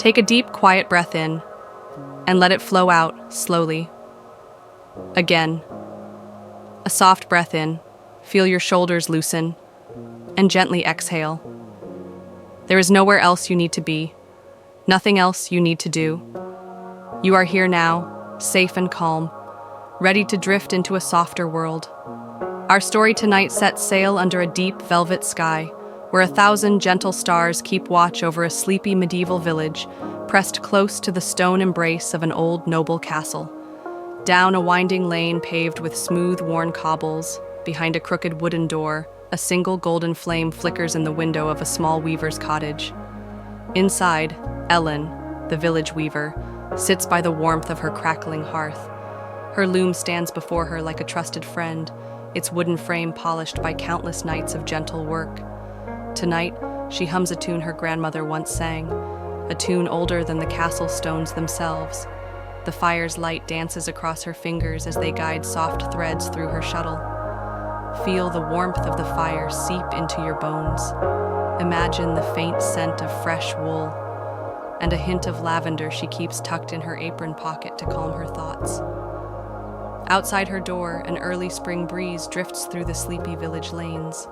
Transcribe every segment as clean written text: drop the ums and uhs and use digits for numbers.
Take a deep, quiet breath in and let it flow out slowly. Again, a soft breath in, feel your shoulders loosen, and gently exhale. There is nowhere else you need to be, nothing else you need to do. You are here now, safe and calm, ready to drift into a softer world. Our story tonight sets sail under a deep velvet sky, where 1,000 gentle stars keep watch over a sleepy medieval village, pressed close to the stone embrace of an old noble castle. Down a winding lane paved with smooth, worn cobbles, behind a crooked wooden door, a single golden flame flickers in the window of a small weaver's cottage. Inside, Ellen, the village weaver, sits by the warmth of her crackling hearth. Her loom stands before her like a trusted friend, its wooden frame polished by countless nights of gentle work. Tonight, she hums a tune her grandmother once sang, a tune older than the castle stones themselves. The fire's light dances across her fingers as they guide soft threads through her shuttle. Feel the warmth of the fire seep into your bones. Imagine the faint scent of fresh wool and a hint of lavender she keeps tucked in her apron pocket to calm her thoughts. Outside her door, an early spring breeze drifts through the sleepy village lanes.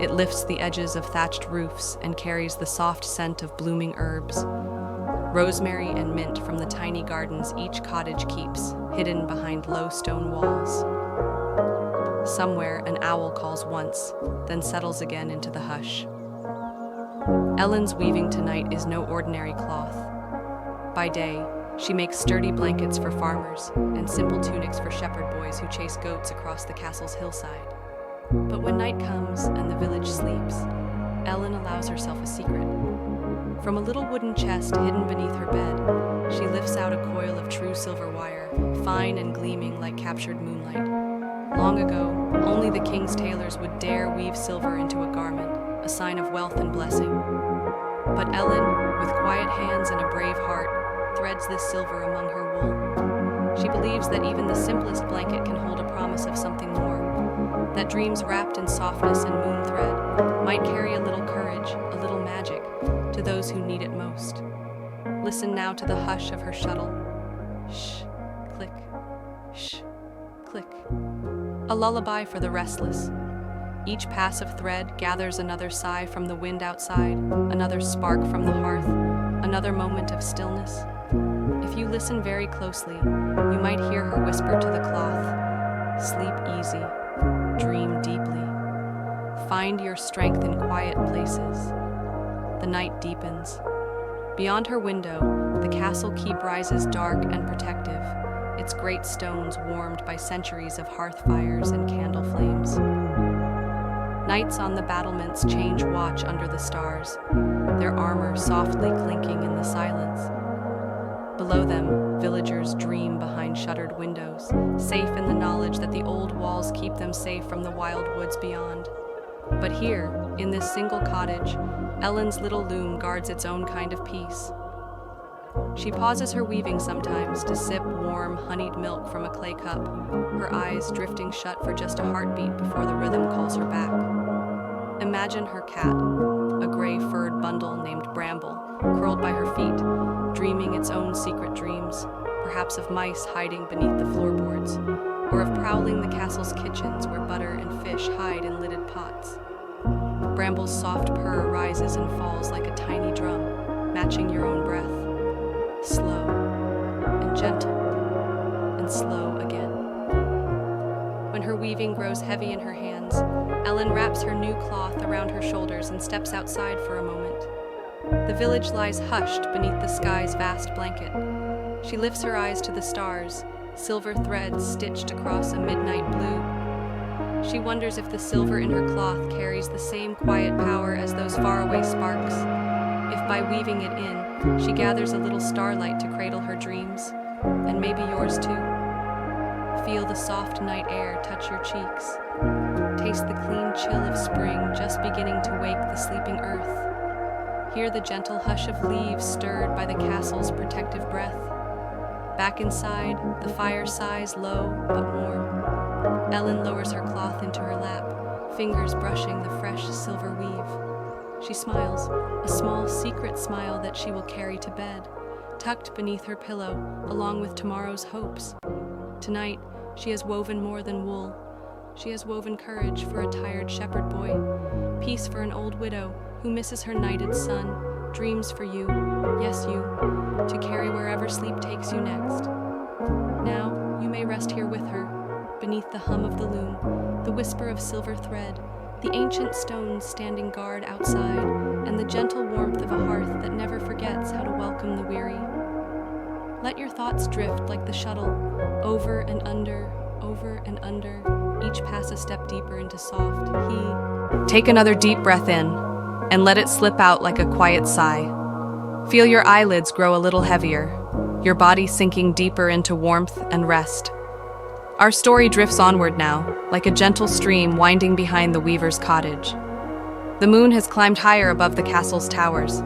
It lifts the edges of thatched roofs and carries the soft scent of blooming herbs. Rosemary and mint from the tiny gardens each cottage keeps, hidden behind low stone walls. Somewhere, an owl calls once, then settles again into the hush. Ellen's weaving tonight is no ordinary cloth. By day, she makes sturdy blankets for farmers and simple tunics for shepherd boys who chase goats across the castle's hillside. But when night comes and the village sleeps, Ellen allows herself a secret. From a little wooden chest hidden beneath her bed, she lifts out a coil of true silver wire, fine and gleaming like captured moonlight. Long ago, only the king's tailors would dare weave silver into a garment, a sign of wealth and blessing. But Ellen, with quiet hands and a brave heart, threads this silver among her wool. She believes that even the simplest blanket can hold a promise of something more, that dreams wrapped in softness and moon thread might carry a little courage, a little magic, to those who need it most. Listen now to the hush of her shuttle. Shh, click, shh, click. A lullaby for the restless. Each pass of thread gathers another sigh from the wind outside, another spark from the hearth, another moment of stillness. If you listen very closely, you might hear her whisper to the cloth, "Sleep easy, dream deeply. Find your strength in quiet places." The night deepens. Beyond her window, the castle keep rises dark and protective, its great stones warmed by centuries of hearth fires and candle flames. Knights on the battlements change watch under the stars, their armor softly clinking in the silence. Below them, villagers dream behind shuttered windows, safe in the knowledge that the old walls keep them safe from the wild woods beyond. But here, in this single cottage, Ellen's little loom guards its own kind of peace. She pauses her weaving sometimes to sip warm, honeyed milk from a clay cup, her eyes drifting shut for just a heartbeat before the rhythm calls her back. Imagine her cat, a gray furred bundle named Bramble, curled by her feet, dreaming its own secret dreams, perhaps of mice hiding beneath the floorboards, or of prowling the castle's kitchens where butter and fish hide in lidded pots. Bramble's soft purr rises and falls like a tiny drum, matching your own breath. Slow and gentle and slow again. When her weaving grows heavy in her hands, Ellen wraps her new cloth around her shoulders and steps outside for a moment. The village lies hushed beneath the sky's vast blanket. She lifts her eyes to the stars, silver threads stitched across a midnight blue. She wonders if the silver in her cloth carries the same quiet power as those faraway sparks. If by weaving it in, she gathers a little starlight to cradle her dreams, and maybe yours too. Feel the soft night air touch your cheeks. Taste the clean chill of spring just beginning to wake the sleeping earth. Hear the gentle hush of leaves stirred by the castle's protective breath. Back inside, the fire sighs low but warm. Ellen lowers her cloth into her lap, fingers brushing the fresh silver weave. She smiles, a small secret smile that she will carry to bed, tucked beneath her pillow, along with tomorrow's hopes. Tonight, she has woven more than wool. She has woven courage for a tired shepherd boy, peace for an old widow who misses her knighted son, dreams for you, yes you, to carry wherever sleep takes you next. Now, you may rest here with her, beneath the hum of the loom, the whisper of silver thread, the ancient stones standing guard outside, and the gentle warmth of a hearth that never forgets how to welcome the weary. Let your thoughts drift like the shuttle, over and under, each pass a step deeper into soft he. Take another deep breath in, and let it slip out like a quiet sigh. Feel your eyelids grow a little heavier, your body sinking deeper into warmth and rest. Our story drifts onward now, like a gentle stream winding behind the weaver's cottage. The moon has climbed higher above the castle's towers,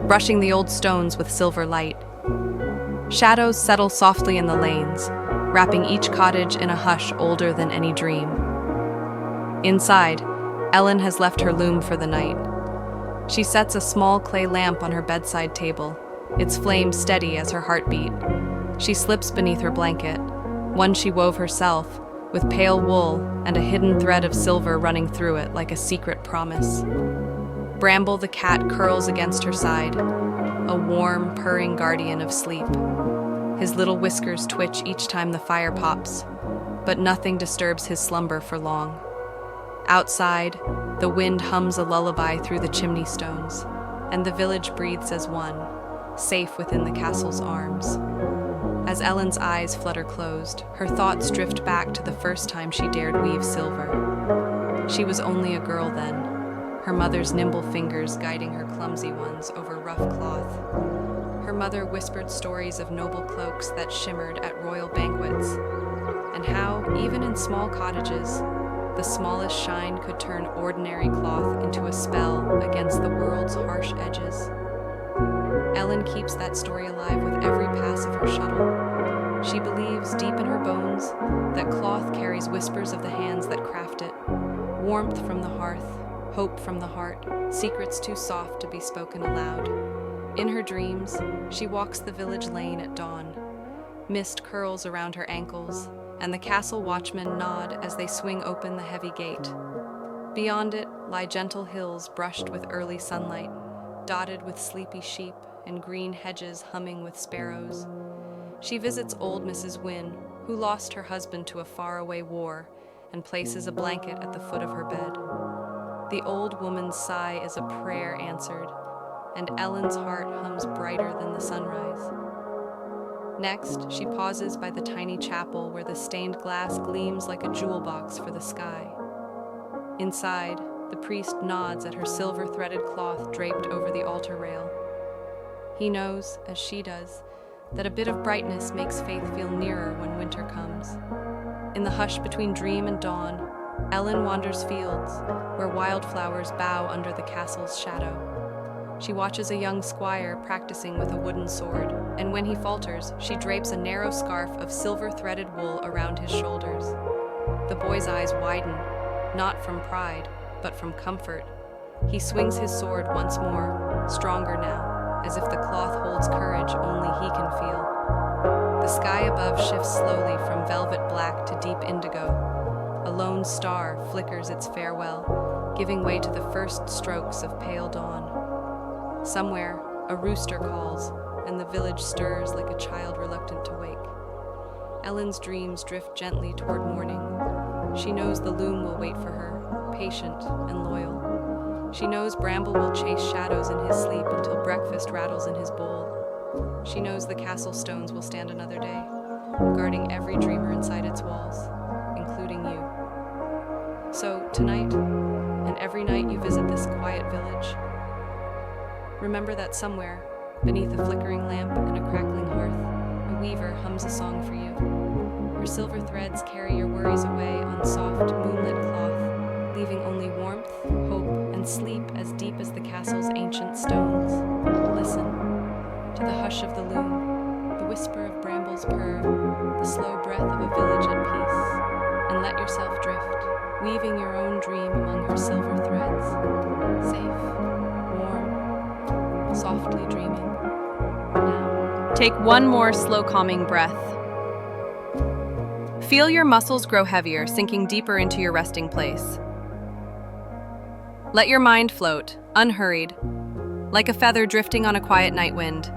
brushing the old stones with silver light. Shadows settle softly in the lanes, wrapping each cottage in a hush older than any dream. Inside, Ellen has left her loom for the night. She sets a small clay lamp on her bedside table, its flame steady as her heartbeat. She slips beneath her blanket, one she wove herself, with pale wool and a hidden thread of silver running through it like a secret promise. Bramble the cat curls against her side, a warm, purring guardian of sleep. His little whiskers twitch each time the fire pops, but nothing disturbs his slumber for long. Outside, the wind hums a lullaby through the chimney stones, and the village breathes as one, safe within the castle's arms. As Ellen's eyes flutter closed, her thoughts drift back to the first time she dared weave silver. She was only a girl then, her mother's nimble fingers guiding her clumsy ones over rough cloth. Her mother whispered stories of noble cloaks that shimmered at royal banquets, and how, even in small cottages, the smallest shine could turn ordinary cloth into a spell against the world's harsh edges. Ellen keeps that story alive with every pass of her shuttle. She believes deep in her bones that cloth carries whispers of the hands that craft it, warmth from the hearth, hope from the heart, secrets too soft to be spoken aloud. In her dreams, she walks the village lane at dawn. Mist curls around her ankles, and the castle watchmen nod as they swing open the heavy gate. Beyond it lie gentle hills brushed with early sunlight, dotted with sleepy sheep and green hedges humming with sparrows. She visits old Mrs. Wynne, who lost her husband to a faraway war, and places a blanket at the foot of her bed. The old woman's sigh is a prayer answered, and Ellen's heart hums brighter than the sunrise. Next, she pauses by the tiny chapel where the stained glass gleams like a jewel box for the sky. Inside, the priest nods at her silver-threaded cloth draped over the altar rail. He knows, as she does, that a bit of brightness makes faith feel nearer when winter comes. In the hush between dream and dawn, Ellen wanders fields where wildflowers bow under the castle's shadow. She watches a young squire practicing with a wooden sword, and when he falters, she drapes a narrow scarf of silver-threaded wool around his shoulders. The boy's eyes widen, not from pride, but from comfort. He swings his sword once more, stronger now, as if the cloth holds courage only he can feel. The sky above shifts slowly from velvet black to deep indigo. A lone star flickers its farewell, giving way to the first strokes of pale dawn. Somewhere, a rooster calls, and the village stirs like a child reluctant to wake. Ellen's dreams drift gently toward morning. She knows the loom will wait for her, patient and loyal. She knows Bramble will chase shadows in his sleep until breakfast rattles in his bowl. She knows the castle stones will stand another day, guarding every dreamer inside its walls, including you. So, tonight, and every night you visit this quiet village, remember that somewhere, beneath a flickering lamp and a crackling hearth, a weaver hums a song for you. Her silver threads carry your worries away on soft, moonlit cloth, leaving only warmth, hope, and sleep as deep as the castle's ancient stones. Listen to the hush of the loom, the whisper of Bramble's purr, the slow breath of a village at peace, and let yourself drift, weaving your own dream among her silver threads, safe softly dreaming. Now, take one more slow, calming breath. Feel your muscles grow heavier, sinking deeper into your resting place. Let your mind float, unhurried, like a feather drifting on a quiet night wind.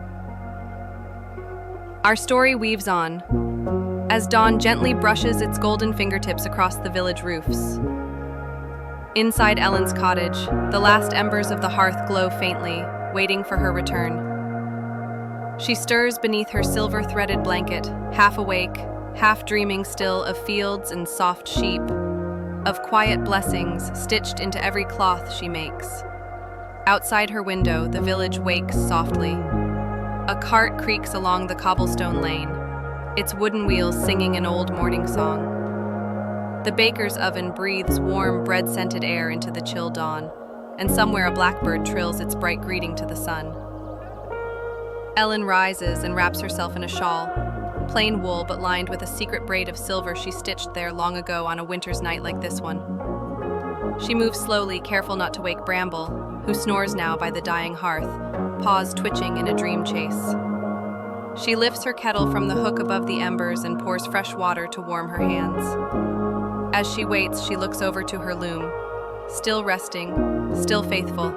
Our story weaves on, as dawn gently brushes its golden fingertips across the village roofs. Inside Ellen's cottage, the last embers of the hearth glow faintly, waiting for her return. She stirs beneath her silver-threaded blanket, half awake, half dreaming still of fields and soft sheep, of quiet blessings stitched into every cloth she makes. Outside her window, the village wakes softly. A cart creaks along the cobblestone lane, its wooden wheels singing an old morning song. The baker's oven breathes warm, bread-scented air into the chill dawn, and somewhere a blackbird trills its bright greeting to the sun. Ellen rises and wraps herself in a shawl, plain wool but lined with a secret braid of silver she stitched there long ago on a winter's night like this one. She moves slowly, careful not to wake Bramble, who snores now by the dying hearth, paws twitching in a dream chase. She lifts her kettle from the hook above the embers and pours fresh water to warm her hands. As she waits, she looks over to her loom, still resting, still faithful.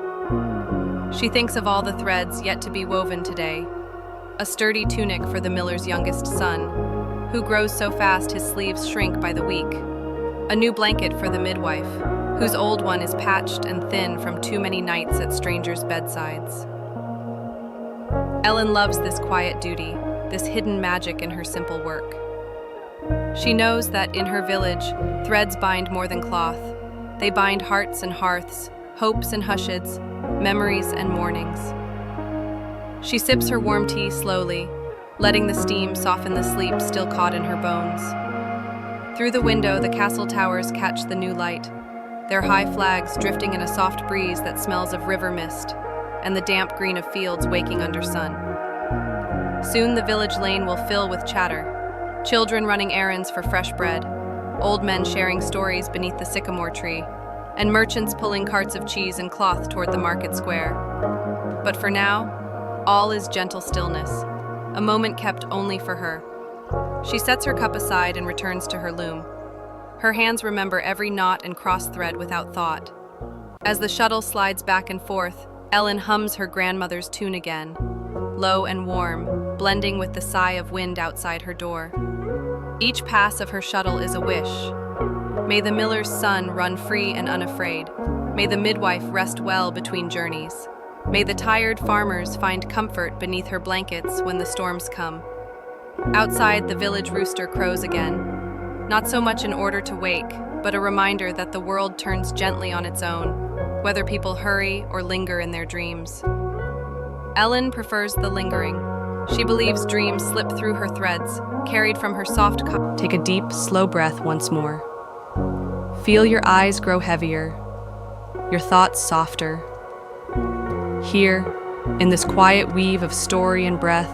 She thinks of all the threads yet to be woven today. A sturdy tunic for the miller's youngest son, who grows so fast his sleeves shrink by the week. A new blanket for the midwife, whose old one is patched and thin from too many nights at strangers' bedsides. Ellen loves this quiet duty, this hidden magic in her simple work. She knows that in her village, threads bind more than cloth. They bind hearts and hearths, hopes and hushes, memories and mornings. She sips her warm tea slowly, letting the steam soften the sleep still caught in her bones. Through the window, the castle towers catch the new light, their high flags drifting in a soft breeze that smells of river mist, and the damp green of fields waking under sun. Soon the village lane will fill with chatter, children running errands for fresh bread, old men sharing stories beneath the sycamore tree, and merchants pulling carts of cheese and cloth toward the market square. But for now, all is gentle stillness, a moment kept only for her. She sets her cup aside and returns to her loom. Her hands remember every knot and cross thread without thought. As the shuttle slides back and forth, Ellen hums her grandmother's tune again, low and warm, blending with the sigh of wind outside her door. Each pass of her shuttle is a wish. May the miller's son run free and unafraid. May the midwife rest well between journeys. May the tired farmers find comfort beneath her blankets when the storms come. Outside, the village rooster crows again. Not so much an order to wake, but a reminder that the world turns gently on its own, whether people hurry or linger in their dreams. Ellen prefers the lingering. She believes dreams slip through her threads, carried from her soft cup. Take a deep, slow breath once more. Feel your eyes grow heavier, your thoughts softer. Here, in this quiet weave of story and breath,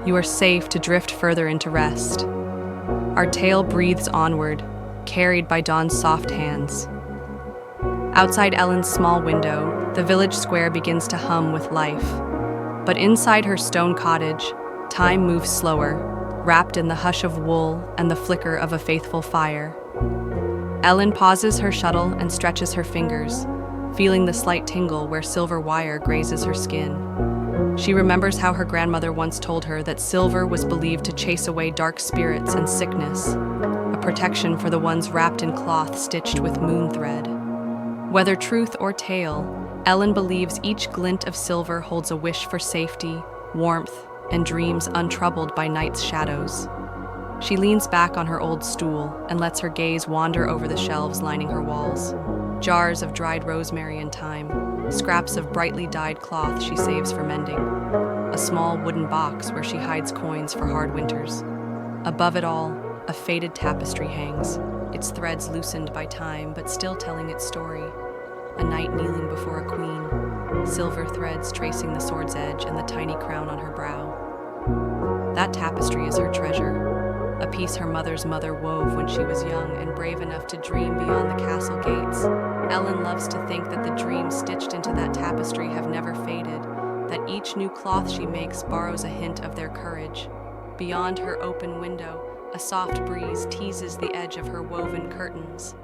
you are safe to drift further into rest. Our tale breathes onward, carried by dawn's soft hands. Outside Ellen's small window, the village square begins to hum with life. But inside her stone cottage, time moves slower, wrapped in the hush of wool and the flicker of a faithful fire. Ellen pauses her shuttle and stretches her fingers, feeling the slight tingle where silver wire grazes her skin. She remembers how her grandmother once told her that silver was believed to chase away dark spirits and sickness, a protection for the ones wrapped in cloth stitched with moon thread. Whether truth or tale, Ellen believes each glint of silver holds a wish for safety, warmth, and dreams untroubled by night's shadows. She leans back on her old stool and lets her gaze wander over the shelves lining her walls. Jars of dried rosemary and thyme, scraps of brightly dyed cloth she saves for mending, a small wooden box where she hides coins for hard winters. Above it all, a faded tapestry hangs, its threads loosened by time but still telling its story. A knight kneeling before a queen, silver threads tracing the sword's edge and the tiny crown on her brow. That tapestry is her treasure, a piece her mother's mother wove when she was young and brave enough to dream beyond the castle gates. Ellen loves to think that the dreams stitched into that tapestry have never faded, that each new cloth she makes borrows a hint of their courage. Beyond her open window, a soft breeze teases the edge of her woven curtains.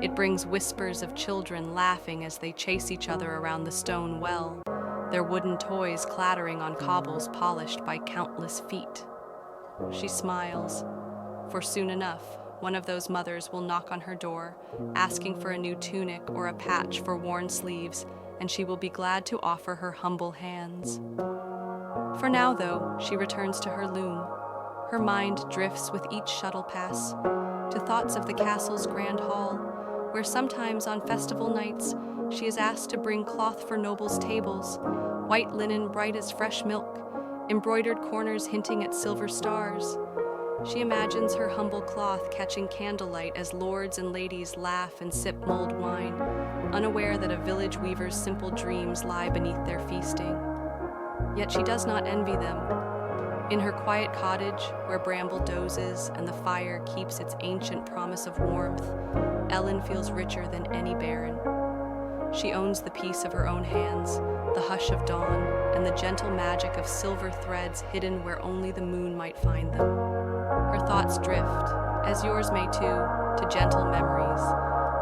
It brings whispers of children laughing as they chase each other around the stone well, their wooden toys clattering on cobbles polished by countless feet. She smiles, for soon enough, one of those mothers will knock on her door, asking for a new tunic or a patch for worn sleeves, and she will be glad to offer her humble hands. For now, though, she returns to her loom. Her mind drifts with each shuttle pass to thoughts of the castle's grand hall, where sometimes on festival nights she is asked to bring cloth for nobles' tables, white linen bright as fresh milk, embroidered corners hinting at silver stars. She imagines her humble cloth catching candlelight as lords and ladies laugh and sip mulled wine, unaware that a village weaver's simple dreams lie beneath their feasting. Yet she does not envy them. In her quiet cottage, where bramble dozes and the fire keeps its ancient promise of warmth, Ellen feels richer than any baron. She owns the peace of her own hands, the hush of dawn, and the gentle magic of silver threads hidden where only the moon might find them. Her thoughts drift, as yours may too, to gentle memories,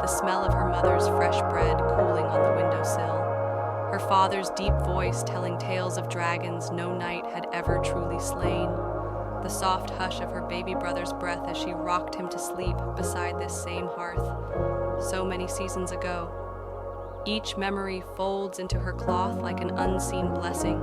the smell of her mother's fresh bread cooling on the windowsill, her father's deep voice telling tales of dragons no knight had ever truly slain, the soft hush of her baby brother's breath as she rocked him to sleep beside this same hearth, so many seasons ago. Each memory folds into her cloth like an unseen blessing.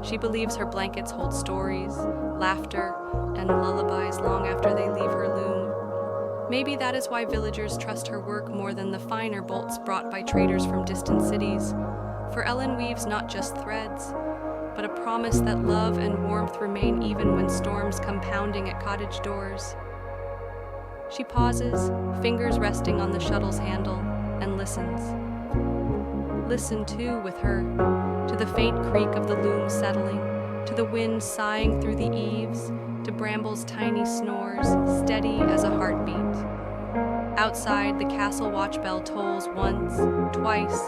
She believes her blankets hold stories, laughter, and lullabies long after they leave her loom. Maybe that is why villagers trust her work more than the finer bolts brought by traders from distant cities. For Ellen weaves not just threads, but a promise that love and warmth remain even when storms come pounding at cottage doors. She pauses, fingers resting on the shuttle's handle, and listens. Listen, too, with her, to the faint creak of the loom settling, to the wind sighing through the eaves, to Bramble's tiny snores, steady as a heartbeat. Outside, the castle watch bell tolls once, twice,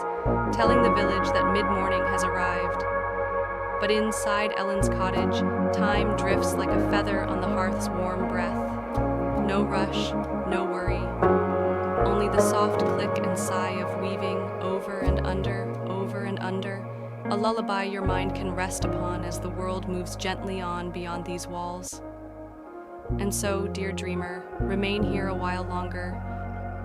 telling the village that mid-morning has arrived. But inside Ellen's cottage, time drifts like a feather on the hearth's warm breath. No rush, no worry, only the soft click and sigh of weaving over and under, a lullaby your mind can rest upon as the world moves gently on beyond these walls. And so, dear dreamer, remain here a while longer.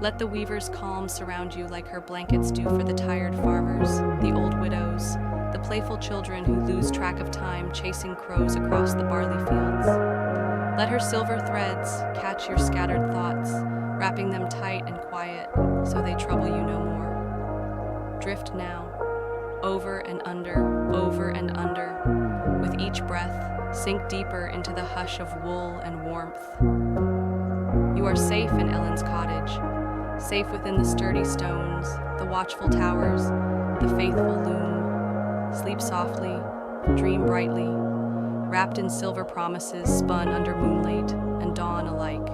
Let the weaver's calm surround you like her blankets do for the tired farmers, the old widows, the playful children who lose track of time chasing crows across the barley fields. Let her silver threads catch your scattered thoughts, wrapping them tight and quiet so they trouble you no more. Drift now, over and under, with each breath, sink deeper into the hush of wool and warmth. You are safe in Ellen's cottage, safe within the sturdy stones, the watchful towers, the faithful loom. Sleep softly, dream brightly, wrapped in silver promises spun under moonlight and dawn alike.